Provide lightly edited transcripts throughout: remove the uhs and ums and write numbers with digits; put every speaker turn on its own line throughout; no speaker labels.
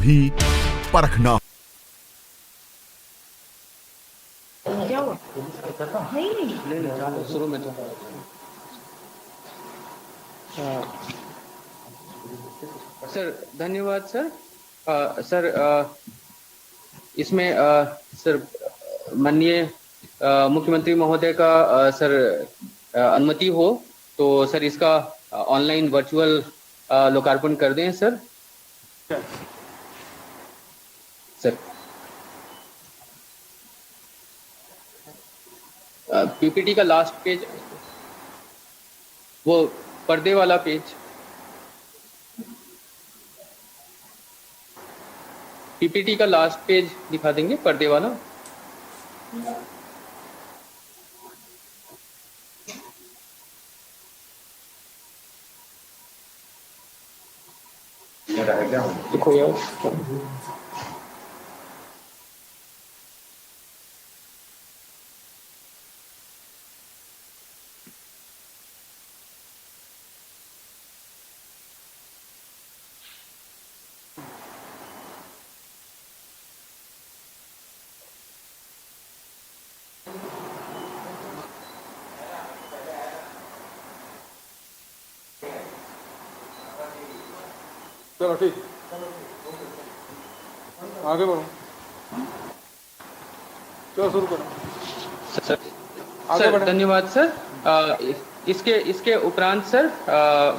भी परखना।
क्या हुआ? नहीं
शुरू में तो सर धन्यवाद सर। सर इसमें सर माननीय मुख्यमंत्री महोदय का सर अनुमति हो तो सर इसका ऑनलाइन वर्चुअल लोकार्पण कर दें सर। सर पीपीटी का लास्ट पेज, वो पर्दे वाला पेज, पीपीटी का लास्ट पेज दिखा देंगे, पर्दे वाला। देखो यार,
चलो ठीक, आगे बढ़ो, चलो शुरू करो।
सर,
आगे
सर
बढ़ें।
धन्यवाद सर। इसके उपरांत सर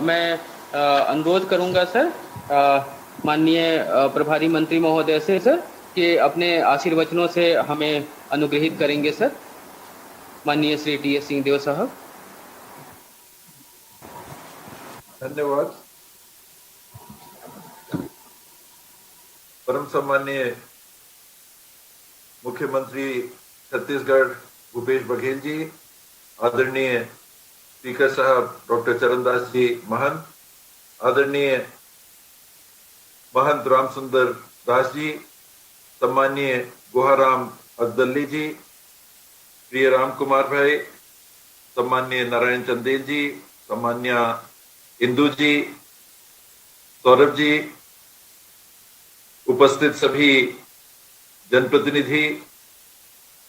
मैं अनुरोध करूंगा सर माननीय प्रभारी मंत्री महोदय से सर कि अपने आशीर्वचनों से हमें अनुग्रहित करेंगे सर, माननीय श्री टी.एस. सिंहदेव साहब।
धन्यवाद। परम सम्माननीय मुख्यमंत्री छत्तीसगढ़ भूपेश बघेल जी, आदरणीय स्पीकर साहब डॉक्टर चरणदास जी महंत, आदरणीय महंत रामसुंदर दास जी, सम्माननीय गुहाराम अब्दुल्ली जी, प्रिय राम कुमार भाई, सम्माननीय नारायण चंदेल जी, सम्मान्य इंदू जी, सौरभ जी, उपस्थित सभी जनप्रतिनिधि,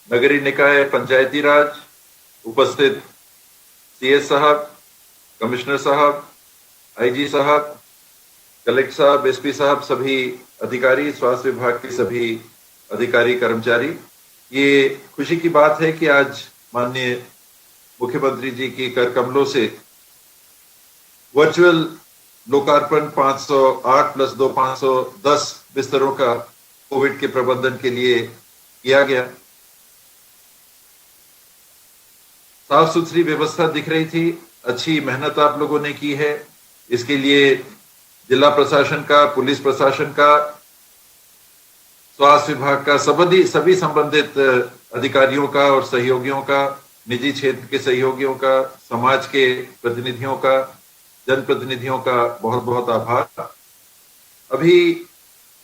नगरीय निकाय, पंचायती राज, उपस्थित सीएस साहब, कमिश्नर साहब, आईजी साहब, कलेक्टर साहब, एसपी साहब, सभी अधिकारी, स्वास्थ्य विभाग के सभी अधिकारी कर्मचारी, ये खुशी की बात है कि आज माननीय मुख्यमंत्री जी की कर कमलों से वर्चुअल लोकार्पण 508 प्लस 2 510 बिस्तरों का कोविड के प्रबंधन के लिए किया गया। साफ सुथरी व्यवस्था दिख रही थी, अच्छी मेहनत आप लोगों ने की है। इसके लिए जिला प्रशासन का, पुलिस प्रशासन का, स्वास्थ्य विभाग का, सभी संबंधित अधिकारियों का और सहयोगियों का, निजी क्षेत्र के सहयोगियों का, समाज के प्रतिनिधियों का, जनप्रतिनिधियों का बहुत बहुत आभार। अभी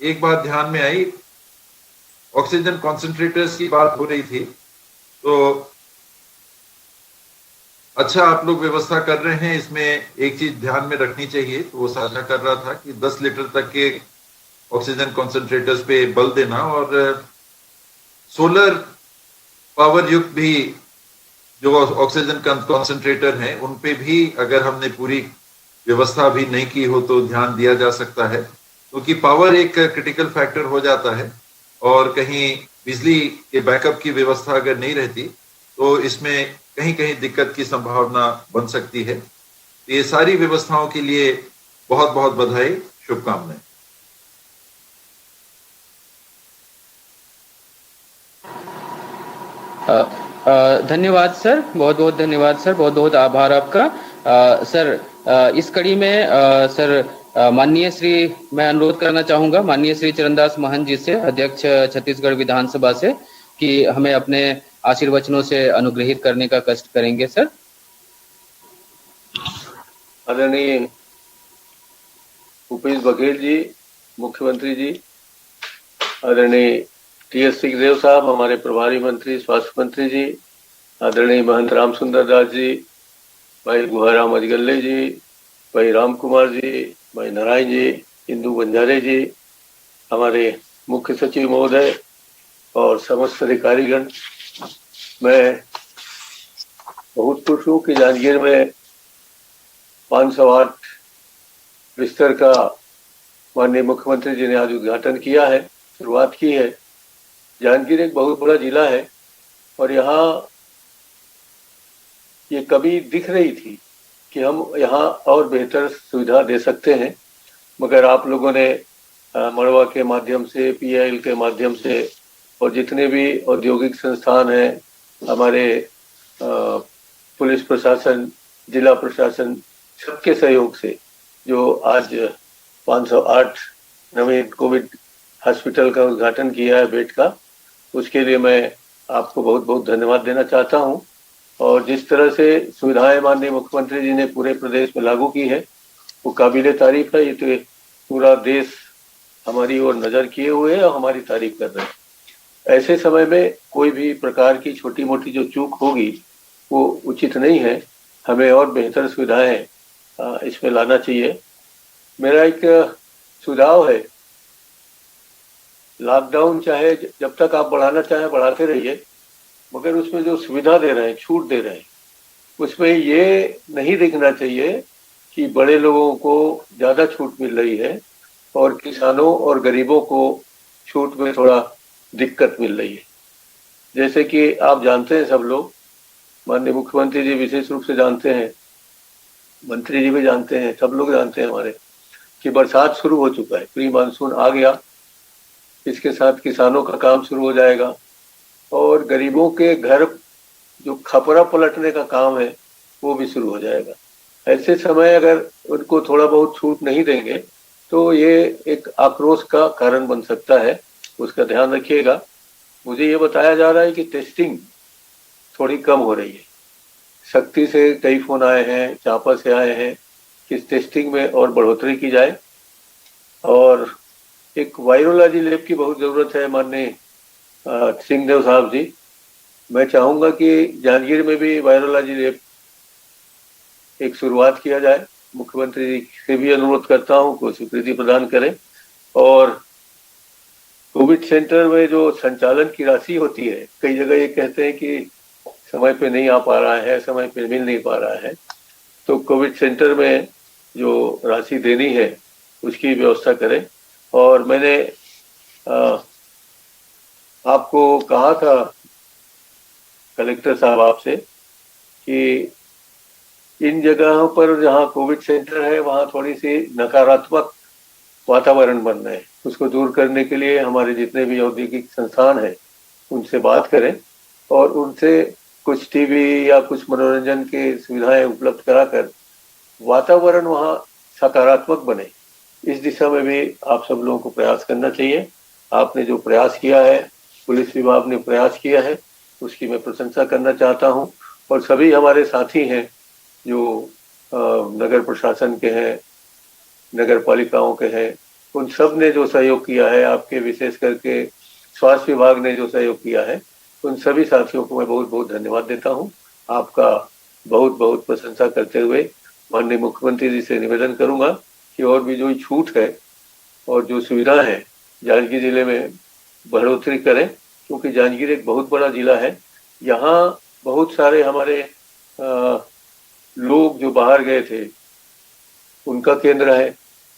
एक बात ध्यान में आई, ऑक्सीजन कॉन्सेंट्रेटर्स की बात हो रही थी, तो अच्छा आप लोग व्यवस्था कर रहे हैं। इसमें एक चीज ध्यान में रखनी चाहिए, तो वो साझा कर रहा था कि 10 लीटर तक के ऑक्सीजन कॉन्सेंट्रेटर्स पे बल देना और सोलर पावर युक्त भी जो ऑक्सीजन कॉन्सेंट्रेटर हैं उन पे भी अगर हमने पूरी व्यवस्था भी नहीं की हो तो ध्यान दिया जा सकता है, क्योंकि पावर एक क्रिटिकल फैक्टर हो जाता है और कहीं बिजली के बैकअप की व्यवस्था अगर नहीं रहती तो इसमें कहीं कहीं दिक्कत की संभावना बन सकती है। ये सारी व्यवस्थाओं के लिए बहुत बहुत बधाई, शुभकामनाएं।
धन्यवाद सर, बहुत बहुत धन्यवाद सर, बहुत बहुत आभार आपका। सर इस कड़ी में सर माननीय श्री, मैं अनुरोध करना चाहूंगा माननीय श्री चरणदास महंत जी से, अध्यक्ष छत्तीसगढ़ विधानसभा से, कि हमें अपने आशीर्वचनों से अनुग्रहित करने का कष्ट करेंगे सर।
आदरणीय भूपेश बघेल जी, मुख्यमंत्री जी, आदरणीय टी.एस. सिंहदेव साहब, हमारे प्रभारी मंत्री, स्वास्थ्य मंत्री जी, आदरणीय महंत रामसुंदर दास जी, भाई गुहाराम अजगल्ले जी, भाई राम कुमार जी, भाई नारायण जी, इंदू बंजारे जी, हमारे मुख्य सचिव महोदय और समस्त अधिकारीगण, मैं बहुत खुश हूँ कि जांजगीर में 508 बिस्तर का माननीय मुख्यमंत्री जी ने आज उद्घाटन किया है, शुरुआत की है। जांजगीर एक बहुत बड़ा जिला है और यहाँ ये कभी दिख रही थी कि हम यहाँ और बेहतर सुविधा दे सकते हैं, मगर आप लोगों ने मड़वा के माध्यम से, PIL के माध्यम से और जितने भी औद्योगिक संस्थान हैं, हमारे पुलिस प्रशासन, जिला प्रशासन, सबके सहयोग से जो आज 508 नवीन कोविड हॉस्पिटल का उद्घाटन किया है बेड का, उसके लिए मैं आपको बहुत बहुत धन्यवाद देना चाहता हूं। और जिस तरह से सुविधाएं माननीय मुख्यमंत्री जी ने पूरे प्रदेश में लागू की है वो काबिले तारीफ है। ये तो पूरा देश हमारी ओर नजर किए हुए है और हमारी तारीफ कर रहे हैं। ऐसे समय में कोई भी प्रकार की छोटी मोटी जो चूक होगी वो उचित नहीं है, हमें और बेहतर सुविधाएं इसमें लाना चाहिए। मेरा एक सुझाव है, लॉकडाउन चाहे जब तक आप बढ़ाना चाहें बढ़ाते रहिए, मगर उसमें जो सुविधा दे रहे हैं, छूट दे रहे हैं, उसमें ये नहीं दिखना चाहिए कि बड़े लोगों को ज्यादा छूट मिल रही है और किसानों और गरीबों को छूट में थोड़ा दिक्कत मिल रही है। जैसे कि आप जानते हैं, सब लोग, माननीय मुख्यमंत्री जी विशेष रूप से जानते हैं, मंत्री जी भी जानते हैं, सब लोग जानते हैं हमारे, कि बरसात शुरू हो चुका है, प्री मानसून आ गया। इसके साथ किसानों का काम शुरू हो जाएगा और गरीबों के घर जो खपरा पलटने का काम है वो भी शुरू हो जाएगा। ऐसे समय अगर उनको थोड़ा बहुत छूट नहीं देंगे तो ये एक आक्रोश का कारण बन सकता है, उसका ध्यान रखिएगा। मुझे ये बताया जा रहा है कि टेस्टिंग थोड़ी कम हो रही है। शक्ति से कई फोन आए हैं, चांपा से आए हैं कि टेस्टिंग में और बढ़ोतरी की जाए और एक वायरोलॉजी लैब की बहुत जरूरत है। माननीय सिंहदेव साहब जी, मैं चाहूंगा कि जांजगीर में भी वायरोलॉजी लैब एक शुरुआत किया जाए। मुख्यमंत्री जी से भी अनुरोध करता हूं कि स्वीकृति प्रदान करें। और कोविड सेंटर में जो संचालन की राशि होती है, कई जगह ये कहते हैं कि समय पे नहीं आ पा रहा है, समय पे मिल नहीं पा रहा है, तो कोविड सेंटर में जो राशि देनी है उसकी व्यवस्था करें। और मैंने आपको कहा था कलेक्टर साहब आपसे कि इन जगहों पर जहां कोविड सेंटर है वहां थोड़ी सी नकारात्मक वातावरण बन रहे हैं, उसको दूर करने के लिए हमारे जितने भी औद्योगिक संस्थान हैं उनसे बात करें और उनसे कुछ टीवी या कुछ मनोरंजन की सुविधाएं उपलब्ध कराकर वातावरण वहां सकारात्मक बने। इस दिशा में भी आप सब लोगों को प्रयास करना चाहिए। आपने जो प्रयास किया है, पुलिस विभाग ने प्रयास किया है, उसकी मैं प्रशंसा करना चाहता हूं। और सभी हमारे साथी हैं जो नगर प्रशासन के हैं, नगर पालिकाओं के हैं, उन सब ने जो सहयोग किया है, आपके विशेष करके स्वास्थ्य विभाग ने जो सहयोग किया है, उन सभी साथियों को मैं बहुत बहुत धन्यवाद देता हूं। आपका बहुत बहुत प्रशंसा करते हुए माननीय मुख्यमंत्री जी से निवेदन करूंगा कि और भी जो छूट है और जो सुविधा है जांजगीर जिले में बढ़ोतरी करें, क्योंकि जांजगीर एक बहुत बड़ा जिला है। यहाँ बहुत सारे हमारे लोग जो बाहर गए थे उनका केंद्र है,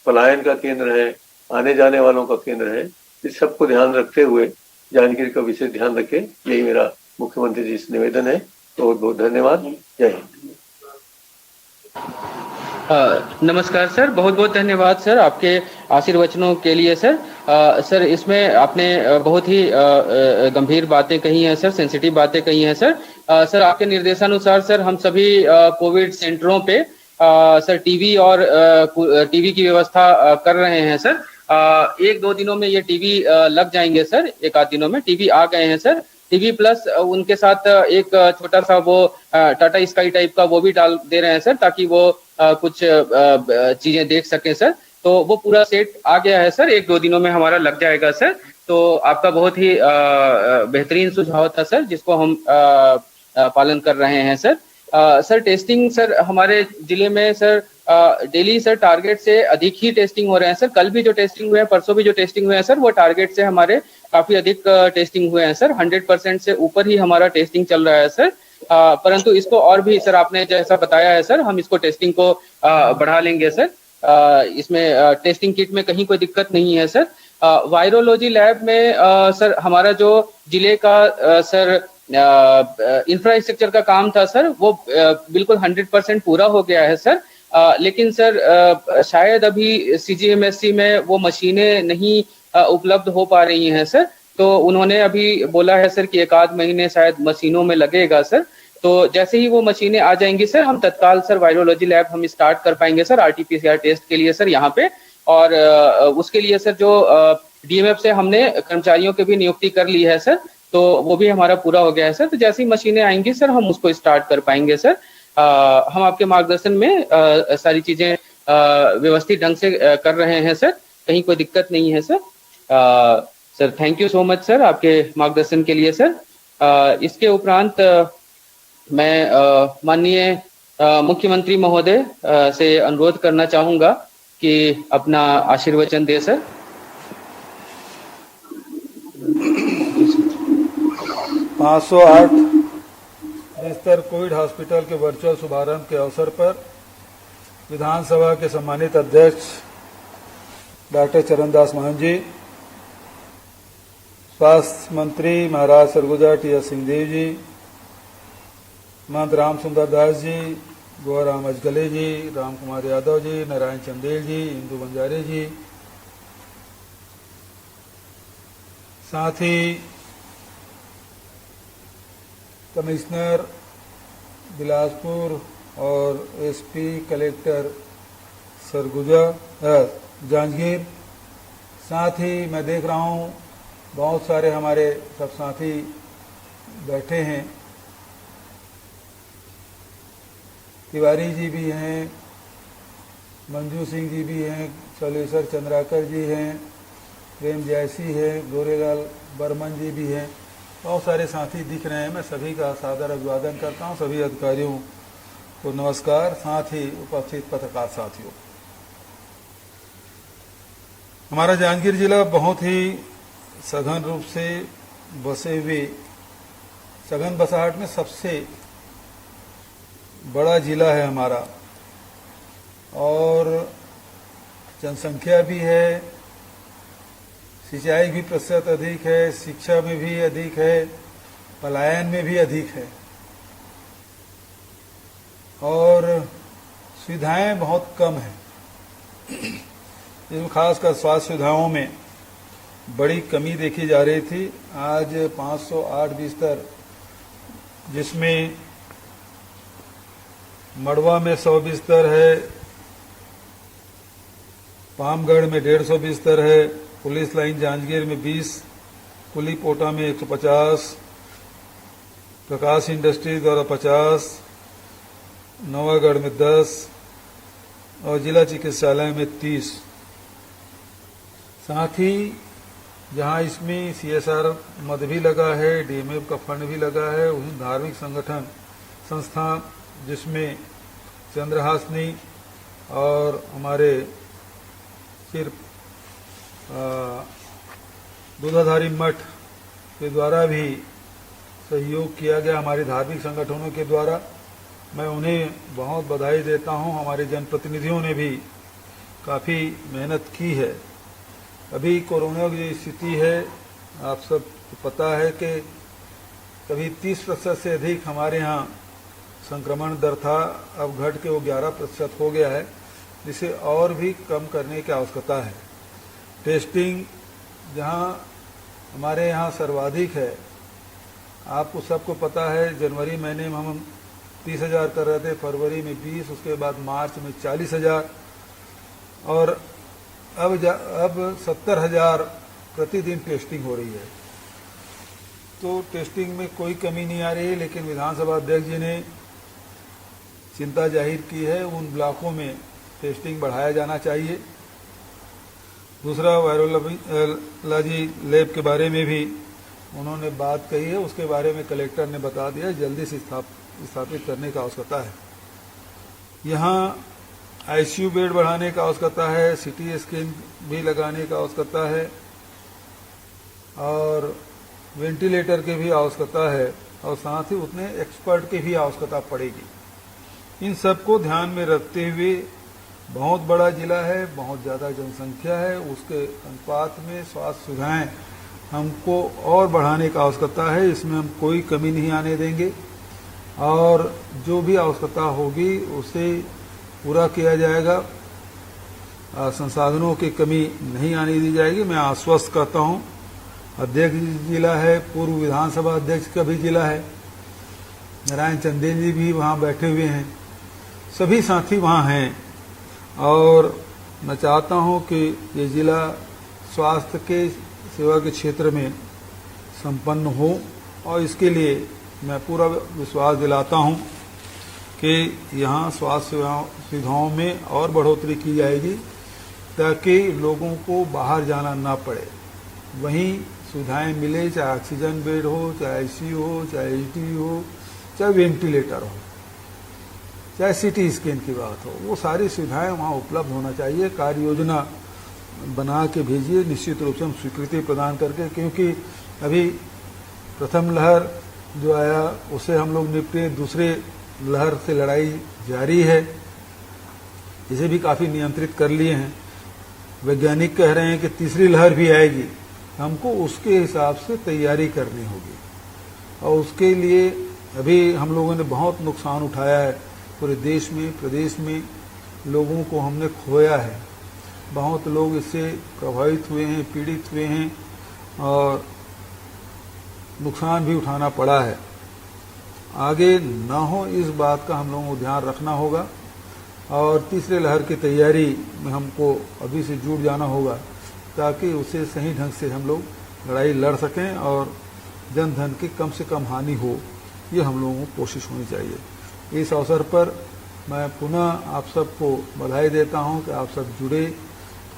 पलायन का केंद्र है, आने जाने वालों का केंद्र है। इस सबको ध्यान रखते हुए जांजगीर का विशेष ध्यान रखें, यही मेरा मुख्यमंत्री जी से निवेदन है। बहुत बहुत धन्यवाद। जय हिंद।
नमस्कार सर, बहुत बहुत धन्यवाद सर आपके आशीर्वचनों के लिए सर। सर इसमें आपने बहुत ही गंभीर बातें कही हैं सर, सेंसिटिव बातें कही हैं सर। सर आपके निर्देशानुसार सर हम सभी कोविड सेंटरों पे सर टीवी और टीवी की व्यवस्था कर रहे हैं सर। एक दो दिनों में ये टीवी लग जाएंगे सर, एक आध दिनों में टीवी आ गए हैं सर। टीवी प्लस उनके साथ एक छोटा सा वो टाटा स्काई टाइप का वो भी डाल दे रहे हैं सर, ताकि वो कुछ चीजें देख सकें सर। तो वो पूरा सेट आ गया है सर, एक दो दिनों में हमारा लग जाएगा सर। तो आपका बहुत ही बेहतरीन सुझाव था सर, जिसको हम पालन कर रहे हैं सर। सर टेस्टिंग सर हमारे जिले में सर डेली सर टारगेट से अधिक ही टेस्टिंग हो रहे हैं सर। कल भी जो टेस्टिंग हुए हैं, परसों भी जो टेस्टिंग हुए हैं सर, वो टारगेट से हमारे काफी अधिक टेस्टिंग हुए हैं सर। 100% से ऊपर ही हमारा टेस्टिंग चल रहा है सर। परंतु इसको और भी सर, आपने जैसा बताया है सर, हम इसको टेस्टिंग को बढ़ा लेंगे सर। इसमें टेस्टिंग किट में कहीं कोई दिक्कत नहीं है सर। वायरोलॉजी लैब में सर हमारा जो जिले का सर इंफ्रास्ट्रक्चर का काम था सर, वो बिल्कुल 100% पूरा हो गया है सर। लेकिन सर शायद अभी CGMSC में वो मशीनें नहीं उपलब्ध हो पा रही हैं सर। तो उन्होंने अभी बोला है सर कि 1 आध महीने शायद मशीनों में लगेगा सर। तो जैसे ही वो मशीनें आ जाएंगी सर, हम तत्काल सर वायरोलॉजी लैब हम स्टार्ट कर पाएंगे सर RT-PCR टेस्ट के लिए सर यहाँ पे। और उसके लिए सर जो DMF से हमने कर्मचारियों की भी नियुक्ति कर ली है सर, तो वो भी हमारा पूरा हो गया है सर। तो जैसे ही मशीनें आएंगी सर, हम उसको स्टार्ट कर पाएंगे सर। हम आपके मार्गदर्शन में सारी चीजें व्यवस्थित ढंग से कर रहे हैं सर, कहीं कोई दिक्कत नहीं है sir. Sir thank you so much sir आपके मार्गदर्शन के लिए सर। इसके उपरांत मैं माननीय मुख्यमंत्री महोदय से अनुरोध करना चाहूंगा कि अपना आशीर्वचन दे सर।
508 बिस्तर कोविड हॉस्पिटल के वर्चुअल शुभारंभ के अवसर पर विधानसभा के सम्मानित अध्यक्ष डॉक्टर चरणदास महंत जी, स्वास्थ्य मंत्री महाराज सरगुजा TS सिंहदेव जी, महंत राम सुंदर दास जी, गोराम अजगले जी, राम कुमार यादव जी, नारायण चंदेल जी, इंदु बंजारे जी, साथ ही कमिश्नर बिलासपुर और SP कलेक्टर सरगुजा जांजगीर, साथ ही मैं देख रहा हूँ बहुत सारे हमारे सब साथी बैठे हैं। तिवारी जी भी हैं, मंजू सिंह जी भी हैं, सलेश्वर चंद्राकर जी हैं, प्रेम जैसी है, गोरेलाल बर्मन जी भी हैं। बहुत सारे साथी दिख रहे हैं। मैं सभी का सादर अभिवादन करता हूं। सभी अधिकारियों को नमस्कार, साथ ही उपस्थित पत्रकार साथियों। हमारा जांजगीर जिला बहुत ही सघन रूप से बसे हुए, सघन बसाहट में सबसे बड़ा जिला है हमारा, और जनसंख्या भी है, सिंचाई भी प्रतिशत अधिक है, शिक्षा में भी अधिक है, पलायन में भी अधिक है, और सुविधाएं बहुत कम हैं। इसमें खासकर स्वास्थ्य सुविधाओं में बड़ी कमी देखी जा रही थी। आज 508 बिस्तर, जिसमें मड़वा में 100 बिस्तर है, पामगढ़ में 150 बिस्तर है, पुलिस लाइन जांजगीर में 20, कुली पोटा में 150, प्रकाश इंडस्ट्री द्वारा 50, नवागढ़ में 10 और जिला चिकित्सालय में 30। साथ ही जहां इसमें CSR मद भी लगा है, DMF का फंड भी लगा है, उन धार्मिक संगठन संस्था जिसमें चंद्रहासनी और हमारे सिर्फ दूधाधारी मठ के द्वारा भी सहयोग किया गया, हमारे धार्मिक संगठनों के द्वारा। मैं उन्हें बहुत बधाई देता हूं। हमारे जनप्रतिनिधियों ने भी काफ़ी मेहनत की है। अभी कोरोना की स्थिति है, आप सब को पता है कि कभी 30% से अधिक हमारे यहाँ संक्रमण दर था, अब घट के वो 11% हो गया है, जिसे और भी कम करने की आवश्यकता है। टेस्टिंग जहाँ हमारे यहाँ सर्वाधिक है, आपको सबको पता है, जनवरी महीने में हम 30,000 कर रहे थे, फरवरी में 20, उसके बाद मार्च में 40,000 और अब 70,000 प्रतिदिन टेस्टिंग हो रही है। तो टेस्टिंग में कोई कमी नहीं आ रही है, लेकिन विधानसभा अध्यक्ष जी ने चिंता जाहिर की है, उन ब्लॉकों में टेस्टिंग बढ़ाया जाना चाहिए। दूसरा, वायरोलॉजी लैब के बारे में भी उन्होंने बात कही है, उसके बारे में कलेक्टर ने बता दिया, जल्दी से स्थापित करने की आवश्यकता है। यहाँ आईसीयू बेड बढ़ाने का आवश्यकता है, सीटी स्कैन भी लगाने का आवश्यकता है और वेंटिलेटर की भी आवश्यकता है और साथ ही उतने एक्सपर्ट की भी आवश्यकता पड़ेगी। इन सबको ध्यान में रखते हुए बहुत बड़ा जिला है, बहुत ज़्यादा जनसंख्या है, उसके अनुपात में स्वास्थ्य सुविधाएं हमको और बढ़ाने का आवश्यकता है। इसमें हम कोई कमी नहीं आने देंगे और जो भी आवश्यकता होगी उसे पूरा किया जाएगा। संसाधनों की कमी नहीं आने दी जाएगी। मैं आश्वस्त करता हूं। अध्यक्ष जिला है, पूर्व विधानसभा अध्यक्ष का भी जिला है, नारायण चंदेल जी भी वहां बैठे हुए हैं, सभी साथी वहां हैं और मैं चाहता हूं कि ये जिला स्वास्थ्य के सेवा के क्षेत्र में संपन्न हो और इसके लिए मैं पूरा विश्वास दिलाता हूं कि यहाँ स्वास्थ्य सुविधाओं में और बढ़ोतरी की जाएगी ताकि लोगों को बाहर जाना ना पड़े, वहीं सुविधाएं मिले, चाहे ऑक्सीजन बेड हो, चाहे आईसीयू हो, चाहे एचडीयू हो, चाहे वेंटिलेटर हो, चाहे सीटी स्कैन की बात हो, वो सारी सुविधाएं वहाँ उपलब्ध होना चाहिए। कार्य योजना बना के भेजिए, निश्चित रूप से हम स्वीकृति प्रदान करके, क्योंकि अभी प्रथम लहर जो आया उससे हम लोग निपटे, दूसरे लहर से लड़ाई जारी है, इसे भी काफ़ी नियंत्रित कर लिए हैं। वैज्ञानिक कह रहे हैं कि तीसरी लहर भी आएगी, हमको उसके हिसाब से तैयारी करनी होगी और उसके लिए अभी हम लोगों ने बहुत नुकसान उठाया है। पूरे देश में, प्रदेश में लोगों को हमने खोया है, बहुत लोग इससे प्रभावित हुए हैं, पीड़ित हुए हैं और नुकसान भी उठाना पड़ा है। आगे न हो इस बात का हम लोगों को ध्यान रखना होगा और तीसरे लहर की तैयारी में हमको अभी से जुट जाना होगा ताकि उसे सही ढंग से हम लोग लड़ाई लड़ सकें और जन धन की कम से कम हानि हो, ये हम लोगों को कोशिश होनी चाहिए। इस अवसर पर मैं पुनः आप सबको बधाई देता हूं कि आप सब जुड़े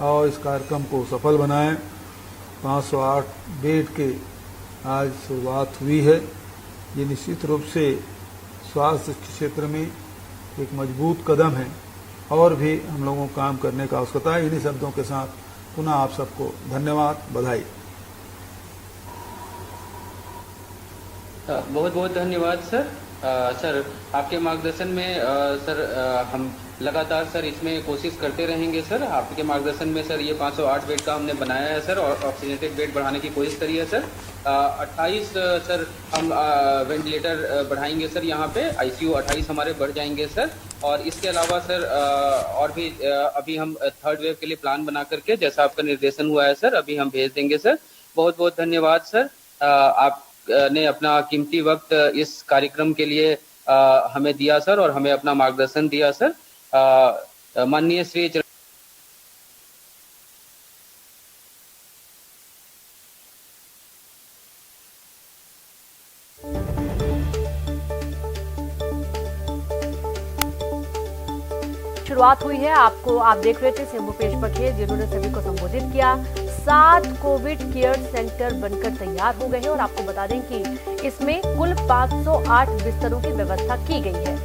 और इस कार्यक्रम को सफल बनाएं। 508 बेड के आज शुरुआत हुई है। ये निश्चित रूप से स्वास्थ्य क्षेत्र में एक मजबूत कदम है और भी हम लोगों को काम करने का आवश्यकता है। इन्हीं शब्दों के साथ पुनः आप सबको धन्यवाद, बधाई।
बहुत बहुत धन्यवाद सर। सर आपके मार्गदर्शन में सर हम लगातार सर इसमें कोशिश करते रहेंगे सर। आपके मार्गदर्शन में सर ये 508 बेड का हमने बनाया है सर और ऑक्सीजनेटेड बेड बढ़ाने की कोशिश करी है सर। 28 सर हम वेंटिलेटर बढ़ाएंगे सर, यहाँ पे आईसीयू 28 हमारे बढ़ जाएंगे सर। और इसके अलावा सर और भी अभी हम थर्ड वेव के लिए प्लान बना करके जैसा आपका निर्देशन हुआ है सर अभी हम भेज देंगे सर। बहुत बहुत धन्यवाद सर। आपने अपना कीमती वक्त इस कार्यक्रम के लिए हमें दिया सर और हमें अपना मार्गदर्शन दिया सर। माननीय श्री
शुरुआत हुई है। आप देख रहे थे भूपेश बघेल जिन्होंने सभी को संबोधित किया। 7 कोविड केयर सेंटर बनकर तैयार हो गए हैं और आपको बता दें कि इसमें कुल 508 बिस्तरों की व्यवस्था की गई है।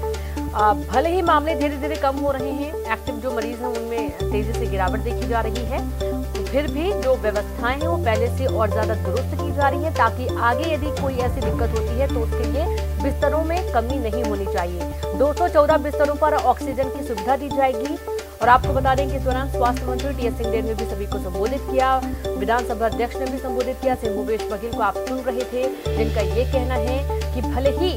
भले ही मामले धीरे धीरे कम हो रहे हैं, एक्टिव जो मरीज हैं उनमें तेजी से गिरावट देखी जा रही है, फिर भी जो व्यवस्थाएं हैं वो पहले से और ज्यादा दुरुस्त की जा रही है ताकि आगे यदि कोई ऐसी दिक्कत होती है तो उसके लिए बिस्तरों में कमी नहीं होनी चाहिए। 214 बिस्तरों पर ऑक्सीजन की सुविधा दी जाएगी। और आपको बता दें कि इस दौरान स्वास्थ्य मंत्री टीएस सिंहदेव ने भी सभी को संबोधित किया, विधानसभा अध्यक्ष ने भी संबोधित किया। भूपेश बघेल को आप सुन रहे थे जिनका ये कहना है कि भले ही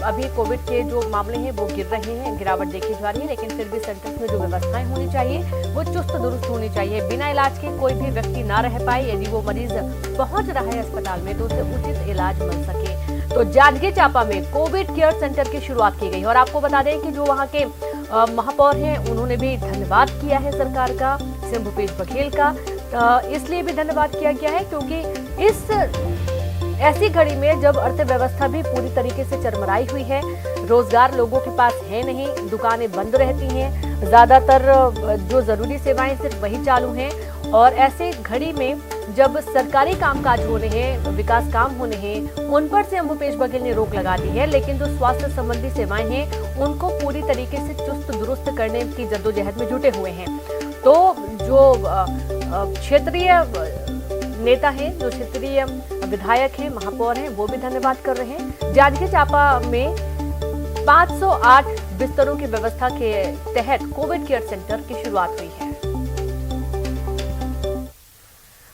अभी कोविड के जो मामले हैं वो गिर रहे हैं, गिरावट देखी जा रही है, लेकिन फिर भी सेंटर्स में जो व्यवस्थाएं होनी चाहिए वो चुस्त दुरुस्त होनी चाहिए। बिना इलाज के कोई भी व्यक्ति ना रह पाए, यदि वो मरीज पहुंच रहा है अस्पताल में तो उसे उचित इलाज मिल सके। तो जांजगीर चांपा में कोविड केयर सेंटर की शुरुआत की गई और आपको बता दें कि जो वहाँ के महापौर हैं उन्होंने भी धन्यवाद किया है सरकार का, सीएम भूपेश बघेल का। इसलिए भी धन्यवाद किया गया है क्योंकि इस ऐसी घड़ी में जब अर्थव्यवस्था भी पूरी तरीके से चरमराई हुई है, रोजगार लोगों के पास है नहीं, दुकानें बंद रहती हैं, ज्यादातर जो जरूरी सेवाएं सिर्फ वही चालू हैं और ऐसे घड़ी में जब सरकारी कामकाज होने हैं, विकास काम होने हैं, उन पर सीएम भूपेश बघेल ने रोक लगा दी है, लेकिन जो स्वास्थ्य संबंधी सेवाएं हैं उनको पूरी तरीके से चुस्त दुरुस्त करने की जद्दोजहद में जुटे हुए हैं। तो जो क्षेत्रीय नेता हैं, जो क्षेत्रीय विधायक हैं, महापौर हैं, वो भी धन्यवाद कर रहे हैं। जांजगीर चांपा में 508 बिस्तरों की व्यवस्था के तहत कोविड केयर सेंटर की शुरुआत हुई है।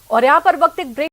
और यहाँ पर वक्त एक ब्रेक